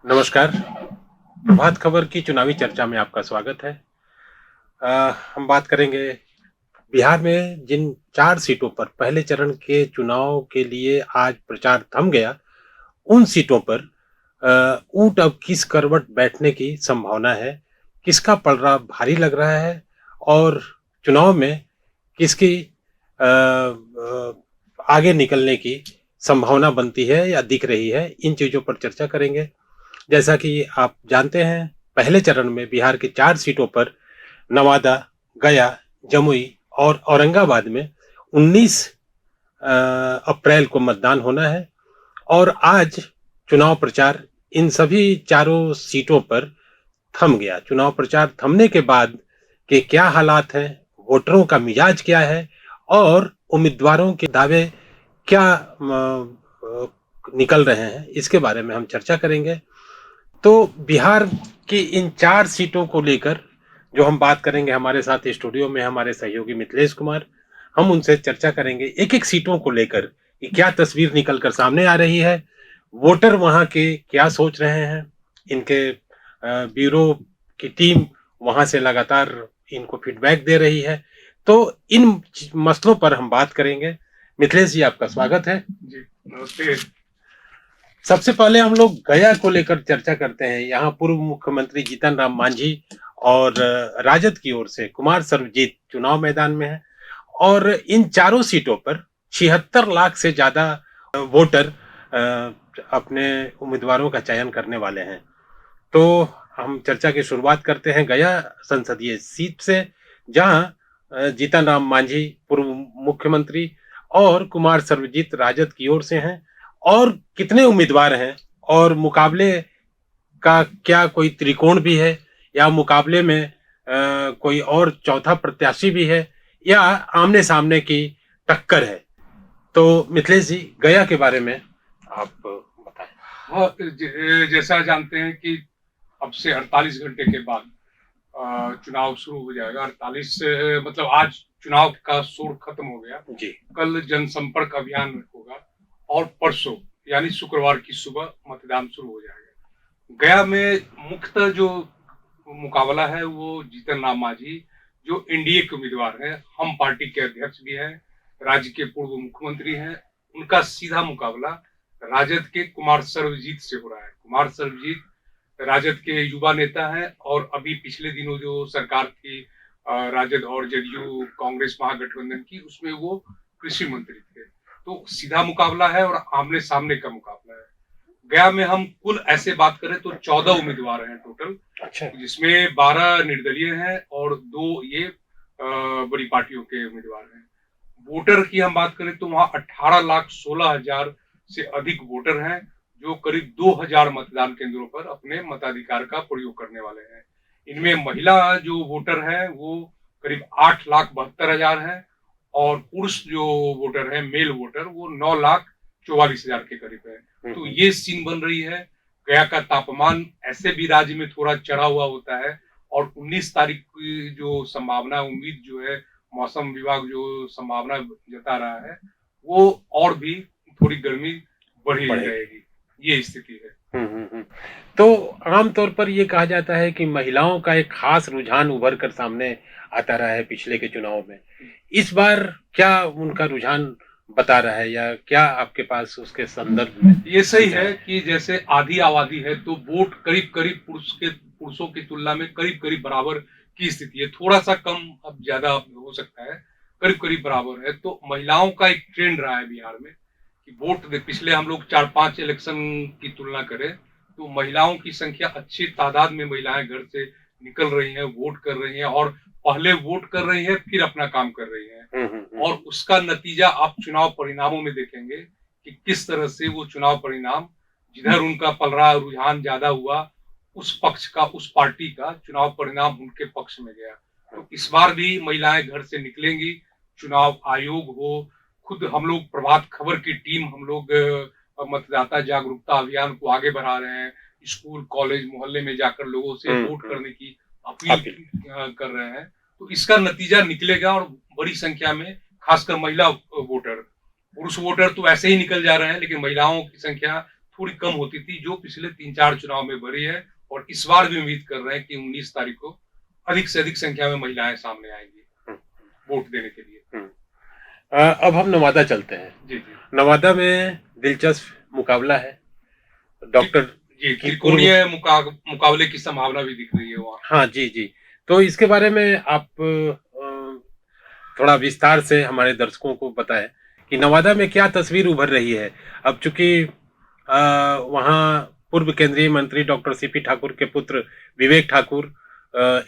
नमस्कार। प्रभात खबर की चुनावी चर्चा में आपका स्वागत है। हम बात करेंगे बिहार में जिन 4 सीटों पर पहले चरण के चुनाव के लिए आज प्रचार थम गया, उन सीटों पर ऊंट अब किस करवट बैठने की संभावना है, किसका पलड़ा भारी लग रहा है और चुनाव में किसकी आगे निकलने की संभावना बनती है या दिख रही है, इन चीज़ों पर चर्चा करेंगे। जैसा कि आप जानते हैं, पहले चरण में बिहार की 4 सीटों पर नवादा, गया, जमुई और औरंगाबाद में 19 अप्रैल को मतदान होना है और आज चुनाव प्रचार इन सभी चारों सीटों पर थम गया। चुनाव प्रचार थमने के बाद के क्या हालात हैं, वोटरों का मिजाज क्या है और उम्मीदवारों के दावे क्या निकल रहे हैं, इसके बारे में हम चर्चा करेंगे। तो बिहार की इन 4 सीटों को लेकर जो हम बात करेंगे, हमारे साथ स्टूडियो में हमारे सहयोगी मिथिलेश कुमार, हम उनसे चर्चा करेंगे एक-एक सीटों को लेकर कि क्या तस्वीर निकल कर सामने आ रही है, वोटर वहाँ के क्या सोच रहे हैं, इनके ब्यूरो की टीम वहाँ से लगातार इनको फीडबैक दे रही है। तो इन मसलों पर हम बात करेंगे। मिथिलेश जी, आपका स्वागत है। जी, नमस्ते। सबसे पहले हम लोग गया को लेकर चर्चा करते हैं। यहाँ पूर्व मुख्यमंत्री जीतन राम मांझी और राजद की ओर से कुमार सर्वजीत चुनाव मैदान में है और इन चारों सीटों पर 76 लाख से ज्यादा वोटर अपने उम्मीदवारों का चयन करने वाले हैं। तो हम चर्चा की शुरुआत करते हैं गया संसदीय सीट से, जहां जीतन राम मांझी पूर्व मुख्यमंत्री और कुमार सर्वजीत राजद की ओर से हैं। और कितने उम्मीदवार हैं और मुकाबले का क्या कोई त्रिकोण भी है या मुकाबले में कोई और चौथा प्रत्याशी भी है या आमने सामने की टक्कर है? तो मिथिलेश जी, गया के बारे में आप बताएं। हाँ, जैसा जानते हैं कि अब से 48 घंटे के बाद चुनाव शुरू हो जाएगा। 48 मतलब आज चुनाव का शोर खत्म हो गया जी। कल जनसंपर्क अभियान होगा और परसों यानी शुक्रवार की सुबह मतदान शुरू हो जाएगा। गया में मुख्यतः जो मुकाबला है वो जीतन राम मांझी, जो एनडीए के उम्मीदवार हैं, हम पार्टी के अध्यक्ष भी हैं, राज्य के पूर्व मुख्यमंत्री हैं, उनका सीधा मुकाबला राजद के कुमार सर्वजीत से हो रहा है। कुमार सर्वजीत राजद के युवा नेता हैं और अभी पिछले दिनों जो सरकार थी राजद और जेडीयू कांग्रेस महागठबंधन की, उसमें वो कृषि मंत्री थे। तो सीधा मुकाबला है और आमने सामने का मुकाबला है। गया में हम कुल ऐसे बात करें तो 14 उम्मीदवार हैं टोटल, अच्छा। जिसमें 12 निर्दलीय हैं और 2 ये बड़ी पार्टियों के उम्मीदवार हैं। वोटर की हम बात करें तो वहां 18,16,000 से अधिक वोटर हैं, जो करीब 2,000 मतदान केंद्रों पर अपने मताधिकार का प्रयोग करने वाले हैं। इनमें महिला जो वोटर है वो करीब 8,72,000 है और पुरुष जो वोटर है, मेल वोटर, वो 9,44,000 के करीब है। तो ये सीन बन रही है। गया का तापमान ऐसे भी राज्य में थोड़ा चढ़ा हुआ होता है और 19 तारीख की जो संभावना, उम्मीद जो है, मौसम विभाग जो संभावना जता रहा है, वो और भी थोड़ी गर्मी बढ़ी रहेगी। ये स्थिति है। तो आमतौर पर ये कहा जाता है कि महिलाओं का एक खास रुझान उभर कर सामने आता रहा है पिछले के चुनाव में। इस बार क्या उनका रुझान बता रहा है या क्या आपके पास उसके संदर्भ में? ये सही है कि जैसे आधी आबादी है तो वोट करीब करीब पुरुषों की तुलना में करीब करीब बराबर की स्थिति है। थोड़ा सा कम, अब ज्यादा हो सकता है, करीब करीब बराबर है। तो महिलाओं का एक ट्रेंड रहा है बिहार में कि वोट पिछले हम लोग 4-5 इलेक्शन की तुलना करें तो महिलाओं की संख्या अच्छी तादाद में महिलाएं घर से निकल रही हैं, वोट कर रही हैं और पहले वोट कर रही हैं फिर अपना काम कर रही हैं। और उसका नतीजा आप चुनाव परिणामों में देखेंगे कि किस तरह से वो चुनाव परिणाम, जिधर उनका पलड़ा रुझान ज्यादा हुआ, उस पक्ष का, उस पार्टी का चुनाव परिणाम उनके पक्ष में गया। तो इस बार भी महिलाएं घर से निकलेंगी। चुनाव आयोग हो, खुद हम लोग प्रभात खबर की टीम, हम लोग मतदाता जागरूकता अभियान को आगे बढ़ा रहे हैं। स्कूल, कॉलेज, मोहल्ले में जाकर लोगों से वोट करने की अपील कर रहे हैं। तो इसका नतीजा निकलेगा और बड़ी संख्या में खासकर महिला वोटर, पुरुष वोटर तो ऐसे ही निकल जा रहे हैं, लेकिन महिलाओं की संख्या थोड़ी कम होती थी, जो पिछले 3-4 चुनाव में बढ़ी है, और इस बार भी उम्मीद कर रहे हैं कि 19 तारीख को अधिक से अधिक संख्या में महिलाएं सामने आएंगी वोट देने के लिए। अब हम नवादा चलते हैं। जी जी नवादा में दिलचस्प मुकाबला है डॉक्टर जी, की त्रिकोणीय मुकाबले की संभावना भी दिख रही है वहाँ। हाँ जी जी, तो इसके बारे में आप थोड़ा विस्तार से हमारे दर्शकों को बताएं कि नवादा में क्या तस्वीर उभर रही है। अब चूंकि वहाँ पूर्व केंद्रीय मंत्री डॉक्टर सीपी ठाकुर के पुत्र विवेक ठाकुर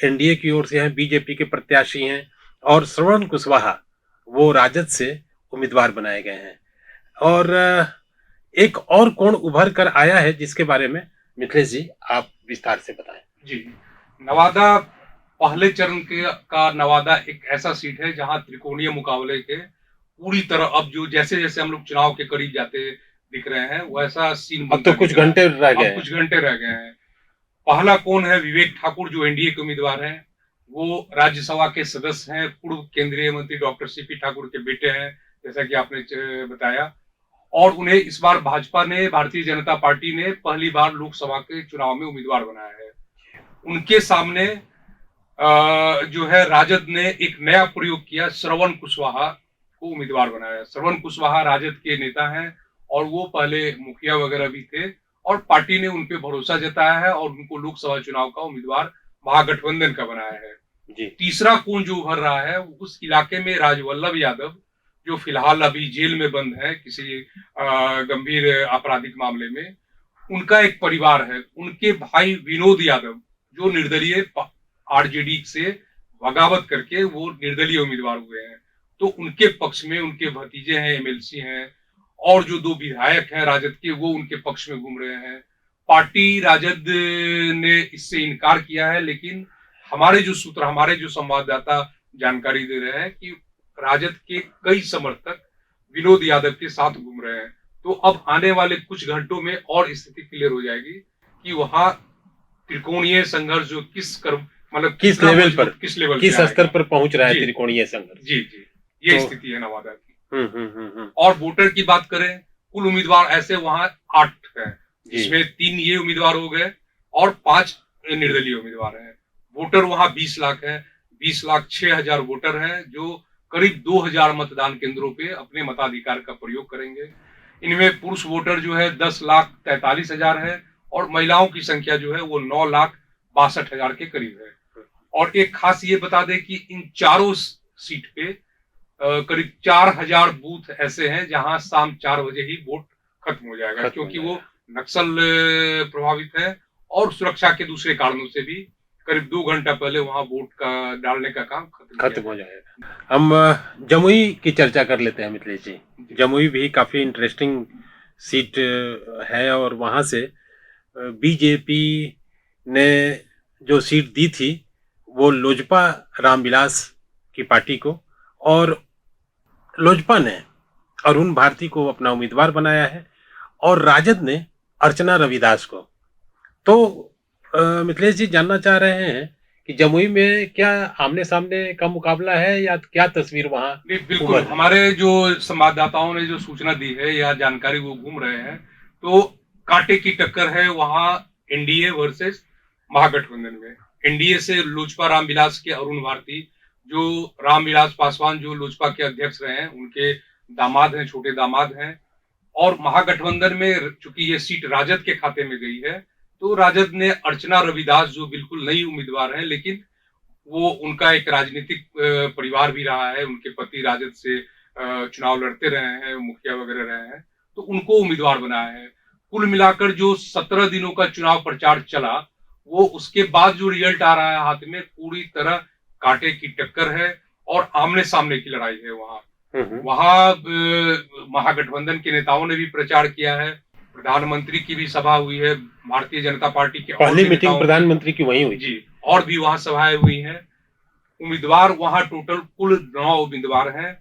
एनडीए की ओर से हैं, बीजेपी के प्रत्याशी हैं, और श्रवण कुशवाहा वो राजद से उम्मीदवार बनाए गए हैं। और एक और कोण उभर कर आया है जिसके बारे में मिथिलेश जी आप विस्तार से बताएं। जी, नवादा पहले चरण का नवादा एक ऐसा सीट है जहां त्रिकोणीय मुकाबले के पूरी तरह, अब जो जैसे जैसे हम लोग चुनाव के करीब जाते दिख रहे हैं वैसा सीन अब तो कुछ घंटे रह गए, कुछ घंटे रह गए हैं। पहला कौन है? विवेक ठाकुर, जो एनडीए के उम्मीदवार हैं। वो राज्यसभा के सदस्य हैं, पूर्व केंद्रीय मंत्री डॉक्टर सीपी ठाकुर के बेटे हैं, जैसा कि आपने बताया। और उन्हें इस बार भाजपा ने, भारतीय जनता पार्टी ने पहली बार लोकसभा के चुनाव में उम्मीदवार बनाया है। उनके सामने जो है राजद ने एक नया प्रयोग किया, श्रवण कुशवाहा को उम्मीदवार बनाया। श्रवण कुशवाहा राजद के नेता हैं और वो पहले मुखिया वगैरह भी थे, और पार्टी ने उनपे भरोसा जताया है और उनको लोकसभा चुनाव का उम्मीदवार महागठबंधन का बनाया है। जी। तीसरा कौन जो उभर रहा है, उस इलाके में राजवल्लभ यादव, जो फिलहाल अभी जेल में बंद है किसी गंभीर आपराधिक मामले में, उनका एक परिवार है। उनके भाई विनोद यादव, जो निर्दलीय आरजेडी से बगावत करके वो निर्दलीय उम्मीदवार हुए हैं, तो उनके पक्ष में उनके भतीजे हैं, एमएलसी हैं, और जो 2 विधायक हैं राजद के, वो उनके पक्ष में घूम रहे हैं। पार्टी राजद ने इससे इनकार किया है, लेकिन हमारे जो सूत्र, हमारे जो संवाददाता जानकारी दे रहे हैं कि राजद के कई समर्थक विनोद यादव के साथ घूम रहे हैं। तो अब आने वाले कुछ घंटों में और स्थिति क्लियर हो जाएगी कि वहां त्रिकोणीय संघर्ष जो मतलब किस लेवल पर, किस स्तर पर पहुंच रहा है त्रिकोणीय संघर्ष। जी जी, ये तो स्थिति है नवादा की। हम्म। और वोटर की बात करें, कुल उम्मीदवार ऐसे वहां 8 हैं, जिसमें 3 ये उम्मीदवार हो गए और 5 निर्दलीय उम्मीदवार हैं। वोटर वहां 20 लाख है, 20,06,000 वोटर हैं, जो करीब 2000 मतदान केंद्रों पे अपने मताधिकार का प्रयोग करेंगे। इनमें पुरुष वोटर जो है 10,43,000 है, और महिलाओं की संख्या जो है वो 9,62,000 के करीब है। और एक खास ये बता दें कि इन चारों सीट पे करीब 4000 बूथ ऐसे हैं जहां शाम 4 बजे ही वोट खत्म हो जाएगा, क्योंकि वो नक्सल प्रभावित है और सुरक्षा के दूसरे कारणों से भी करीब 2 घंटा पहले वहां वोट का डालने का काम खत्म हो जाएगा। हम जमुई की चर्चा कर लेते हैं मिथिलेश जी। जमुई भी काफी इंटरेस्टिंग सीट है, और वहां से बीजेपी ने जो सीट दी थी वो लोजपा रामविलास की पार्टी को, और लोजपा ने अरुण भारती को अपना उम्मीदवार बनाया है, और राजद ने अर्चना रविदास को। तो मिथिलेश जी जानना चाह रहे हैं कि जमुई में क्या आमने सामने का मुकाबला है या क्या तस्वीर वहां? बिल्कुल, हमारे जो संवाददाताओं ने जो सूचना दी है या जानकारी वो घूम रहे हैं, तो कांटे की टक्कर है वहां एनडीए वर्सेस महागठबंधन में। एनडीए से लोजपा रामविलास के अरुण भारती, जो रामविलास पासवान जो लोजपा के अध्यक्ष रहे हैं, उनके दामाद हैं, छोटे दामाद हैं। और महागठबंधन में चूंकि ये सीट राजद के खाते में गई है, तो राजद ने अर्चना रविदास, जो बिल्कुल नई उम्मीदवार है, लेकिन वो उनका एक राजनीतिक परिवार भी रहा है, उनके पति राजद से चुनाव लड़ते रहे हैं, मुखिया वगैरह रहे हैं, तो उनको उम्मीदवार बनाया है। कुल मिलाकर जो 17 दिनों का चुनाव प्रचार चला, वो उसके बाद जो रिजल्ट आ रहा है हाथ में, पूरी तरह कांटे की टक्कर है और आमने सामने की लड़ाई है वहां महागठबंधन के नेताओं ने भी प्रचार किया है, प्रधानमंत्री की भी सभा हुई है, भारतीय जनता पार्टी की पहली मीटिंग प्रधानमंत्री की वहीं हुई जी, और भी वहां सभाएं हुई हैं। उम्मीदवार वहां टोटल कुल 9 उम्मीदवार हैं।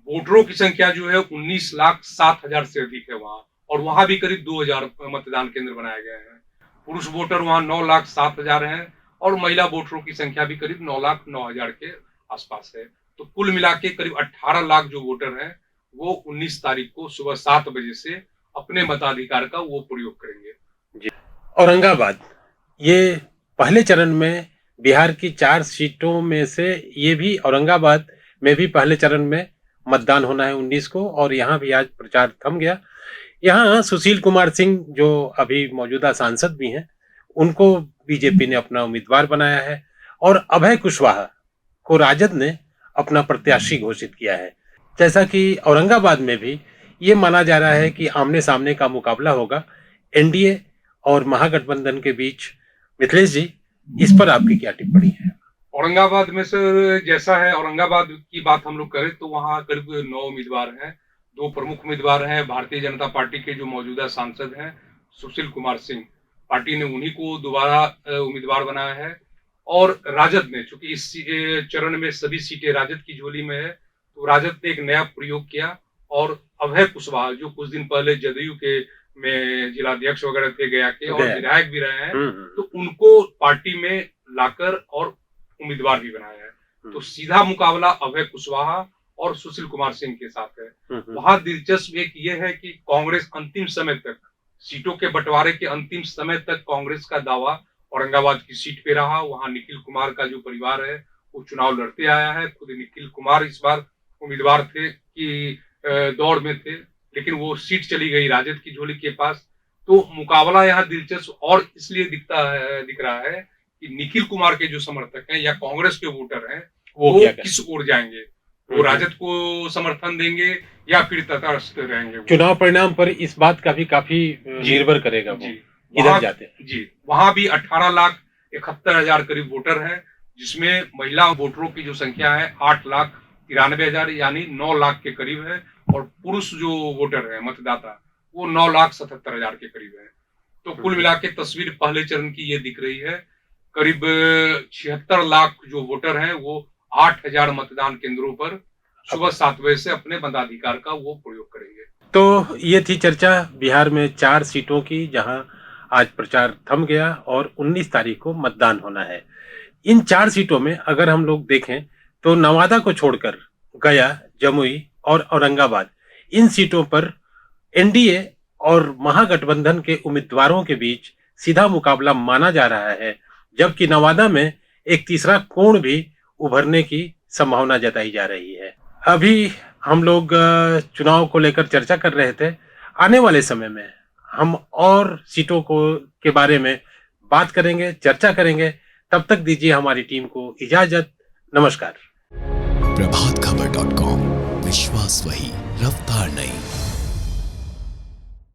वोटरों की संख्या जो है 19,07,000 से अधिक है वहां, और वहां भी करीब 2000 मतदान केंद्र बनाए गए हैं। पुरुष वोटर वहां 9,07,000 हैं, और महिला वोटरों की संख्या भी करीब 9,09,000 के आसपास है। तो कुल मिला के करीब 18 लाख जो वोटर हैं, वो 19 तारीख को सुबह 7 बजे से अपने मताधिकार का वो प्रयोग करेंगे। औरंगाबाद, ये पहले चरण में बिहार की 4 सीटों में से ये भी औरंगाबाद में भी पहले चरण में मतदान होना है 19 को, और यहाँ भी आज प्रचार थम गया। यहाँ सुशील कुमार सिंह जो अभी मौजूदा सांसद भी हैं, उनको बीजेपी ने अपना उम्मीदवार बनाया है, और अभय कुशवाहा को राजद ने अपना प्रत्याशी घोषित किया है। जैसा कि औरंगाबाद में भी ये माना जा रहा है कि आमने सामने का मुकाबला होगा एनडीए और महागठबंधन के बीच। मिथिलेश जी, इस पर आपकी क्या टिप्पणी है? औरंगाबाद में सर जैसा है, औरंगाबाद की बात हम लोग करें तो वहाँ करीब 9 उम्मीदवार हैं। 2 प्रमुख उम्मीदवार हैं भारतीय जनता पार्टी के जो मौजूदा सांसद हैं सुशील कुमार सिंह, पार्टी ने उन्हीं को दोबारा उम्मीदवार बनाया है। और राजद ने, चूंकि इस चरण में सभी सीटें राजद की झोली में है, तो राजद ने एक नया प्रयोग किया और अभय कुशवाहा जो कुछ दिन पहले जदयू के में जिलाध्यक्ष वगैरह थे गया के और विधायक भी रहे हैं, तो उनको पार्टी में लाकर और उम्मीदवार भी बनाया है। तो सीधा मुकाबला अभय कुशवाहा और सुशील कुमार सिंह के साथ है। वहां दिलचस्प एक ये है कि कांग्रेस अंतिम समय तक, सीटों के बंटवारे के अंतिम समय तक कांग्रेस का दावा औरंगाबाद की सीट पे रहा। वहां निखिल कुमार का जो परिवार है वो चुनाव लड़ते आया है। खुद निखिल कुमार इस बार उम्मीदवार थे कि दौड़ में थे, लेकिन वो सीट चली गई राजद की झोली के पास। तो मुकाबला यहाँ दिलचस्प और इसलिए दिख रहा है कि निखिल कुमार के जो समर्थक हैं या कांग्रेस के वोटर हैं वो किस ओर जाएंगे, वो राजद को समर्थन देंगे या फिर तटस्थ रहेंगे। चुनाव परिणाम पर इस बात का भी काफी निर्भर करेगा वो किधर जाते हैं। जी, वहां भी 18,71,000 करीब वोटर हैं, जिसमें महिला वोटरों की जो संख्या है 8,93,000 यानी 9 लाख के करीब है, और पुरुष जो वोटर है मतदाता वो 9,77,000 के करीब है। तो कुल मिला के तस्वीर पहले चरण की ये दिख रही है। करीब 76 लाख जो वोटर हैं वो 8,000 मतदान केंद्रों पर सुबह 7 बजे से अपने मताधिकार का वो प्रयोग करेंगे। तो ये थी चर्चा बिहार में 4 सीटों की, जहां आज प्रचार थम गया और 19 तारीख को मतदान होना है। इन 4 सीटों में अगर हम लोग देखें तो नवादा को छोड़कर गया, जमुई और औरंगाबाद, इन सीटों पर एनडीए और महागठबंधन के उम्मीदवारों के बीच सीधा मुकाबला माना जा रहा है, जबकि नवादा में एक तीसरा कोण भी उभरने की संभावना जताई जा रही है। अभी हम लोग चुनाव को लेकर चर्चा कर रहे थे। आने वाले समय में हम और सीटों को के बारे में बात करेंगे, चर्चा करेंगे। तब तक दीजिए हमारी टीम को इजाजत। नमस्कार। प्रभातखबर.com, विश्वास वही, रफ्तार नहीं।